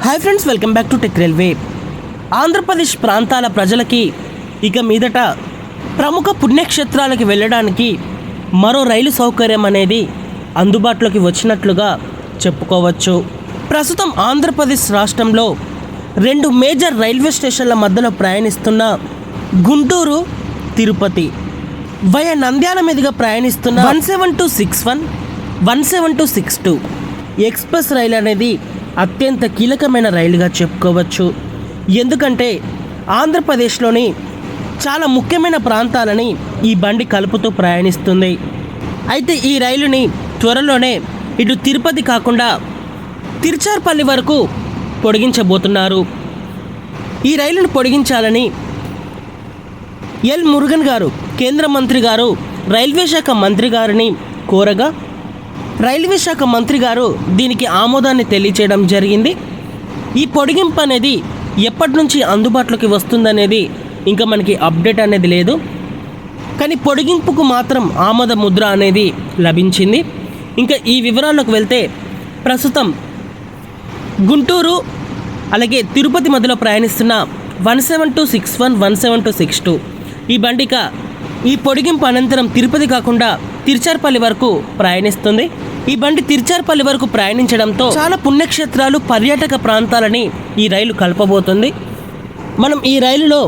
Hi friends, welcome back to tech railway. Andhra Pradesh ప్రాంతాల ప్రజలకి ఇక మీదట ప్రముఖ పుణ్యక్షేత్రాలకి వెళ్ళడానికి మరో రైలు సౌకర్యం అనేది అందుబాటులోకి వచ్చినట్లుగా చెప్పుకోవచ్చు. ప్రస్తుతం ఆంధ్రప్రదేశ్ రాష్ట్రంలో రెండు మేజర్ రైల్వే స్టేషన్ల మధ్యలో ప్రయాణిస్తున్న గుంటూరు తిరుపతి వయా నంద్యాల మీదుగా ప్రయాణిస్తున్న 17261, 17262 ఎక్స్ప్రెస్ రైలు అనేది అత్యంత కీలకమైన రైలుగా చెప్పుకోవచ్చు. ఎందుకంటే ఆంధ్రప్రదేశ్లోని చాలా ముఖ్యమైన ప్రాంతాలని ఈ బండి కలుపుతూ ప్రయాణిస్తుంది. అయితే ఈ రైలుని త్వరలోనే ఇటు తిరుపతి కాకుండా తిరుచార్పల్లి వరకు పొడిగించబోతున్నారు. ఈ రైలును పొడిగించాలని ఎల్ మురుగన్ గారు, కేంద్ర మంత్రి గారు, రైల్వే శాఖ మంత్రి గారిని కోరగా రైల్వే శాఖ మంత్రి గారు దీనికి ఆమోదాన్ని తెలియచేయడం జరిగింది. ఈ పొడిగింపు అనేది ఎప్పటి నుంచి అందుబాటులోకి వస్తుందనేది ఇంకా మనకి అప్డేట్ అనేది లేదు. కానీ పొడిగింపుకు మాత్రం ఆమోద ముద్ర అనేది లభించింది. ఇంకా ఈ వివరాల్లోకి వెళ్తే ప్రస్తుతం గుంటూరు అలాగే తిరుపతి మధ్యలో ప్రయాణిస్తున్న 17261, 17262 ఈ బండిక ఈ పొడిగింపు అనంతరం తిరుపతి కాకుండా తిరుచార్పల్లి వరకు ప్రయాణిస్తుంది. ఈ బండి తిరుచార్పల్లి వరకు ప్రయాణించడంతో చాలా పుణ్యక్షేత్రాలు, పర్యాటక ప్రాంతాలని ఈ రైలు కలపబోతుంది. మనం ఈ రైలులో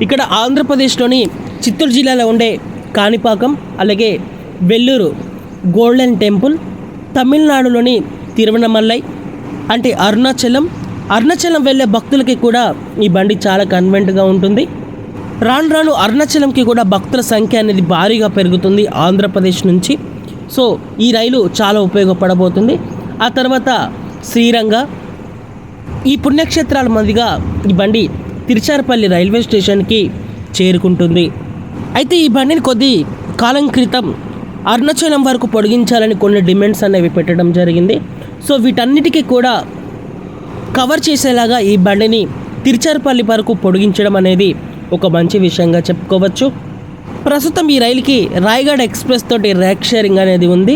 ఇక్కడ ఆంధ్రప్రదేశ్లోని చిత్తూరు జిల్లాలో ఉండే కాణిపాకం అలాగే వెల్లూరు గోల్డెన్ టెంపుల్, తమిళనాడులోని తిరువణమలై అంటే అరుణాచలం వెళ్ళే భక్తులకి కూడా ఈ బండి చాలా కన్వెంట్గా ఉంటుంది. రాను రాను అరుణాచలంకి కూడా భక్తుల సంఖ్య అనేది భారీగా పెరుగుతుంది ఆంధ్రప్రదేశ్ నుంచి. సో ఈ రైలు చాలా ఉపయోగపడబోతుంది. ఆ తర్వాత శ్రీరంగ ఈ పుణ్యక్షేత్రాల మధ్యగా ఈ బండి తిరుచార్పల్లి రైల్వే స్టేషన్కి చేరుకుంటుంది. అయితే ఈ బండిని కొద్ది కాలం క్రితం అరుణాచలం వరకు పొడిగించాలని కొన్ని డిమాండ్స్ అనేవి పెట్టడం జరిగింది. సో వీటన్నిటికీ కూడా కవర్ చేసేలాగా ఈ బండిని తిరుచార్పల్లి వరకు పొడిగించడం అనేది ఒక మంచి విషయంగా చెప్పుకోవచ్చు. ప్రస్తుతం ఈ రైలుకి రాయగఢ ఎక్స్ప్రెస్ తోటి రేక్ షేరింగ్ అనేది ఉంది.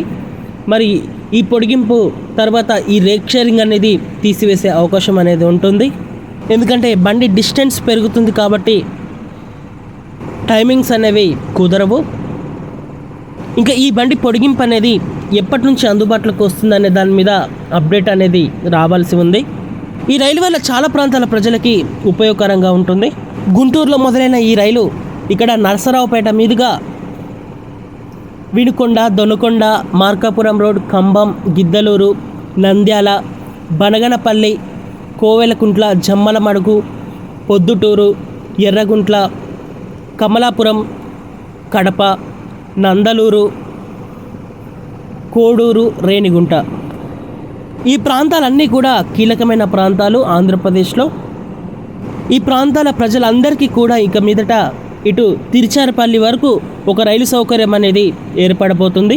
మరి ఈ పొడిగింపు తర్వాత ఈ రేక్ షేరింగ్ అనేది తీసివేసే అవకాశం అనేది ఉంటుంది. ఎందుకంటే బండి డిస్టెన్స్ పెరుగుతుంది కాబట్టి టైమింగ్స్ అనేవి కుదరవు. ఇంకా ఈ బండి పొడిగింపు అనేది ఎప్పటి నుంచి అందుబాటులోకి వస్తుందనే దాని మీద అప్డేట్ అనేది రావాల్సి ఉంది. ఈ రైలు వల్ల చాలా ప్రాంతాల ప్రజలకి ఉపయోగకరంగా ఉంటుంది. గుంటూరులో మొదలైన ఈ రైలు ఇక్కడ నరసరావుపేట మీదుగా వినుకొండ, దొనకొండ, మార్కాపురం రోడ్, కంబం, గిద్దలూరు, నంద్యాల, బనగనపల్లి, కోవెలకుంట్ల, జమ్మలమడుగు, పొద్దుటూరు, ఎర్రగుంట్ల, కమలాపురం, కడప, నందలూరు, కోడూరు, రేణిగుంట ఈ ప్రాంతాలన్నీ కూడా కీలకమైన ప్రాంతాలు ఆంధ్రప్రదేశ్లో. ఈ ప్రాంతాల ప్రజలందరికీ కూడా ఇక మీదట ఇటు తిరుచార్పల్లి వరకు ఒక రైలు సౌకర్యం అనేది ఏర్పడబోతుంది.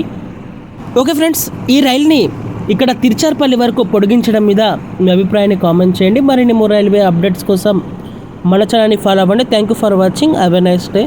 ఓకే ఫ్రెండ్స్, ఈ రైలుని ఇక్కడ తిరుచార్పల్లి వరకు పొడిగించడం మీద మీ అభిప్రాయాన్ని కామెంట్ చేయండి. మరిన్ని రైల్వే అప్డేట్స్ కోసం మన ఛానల్ని ఫాలో అవ్వండి. Thank you for watching. Have a nice day.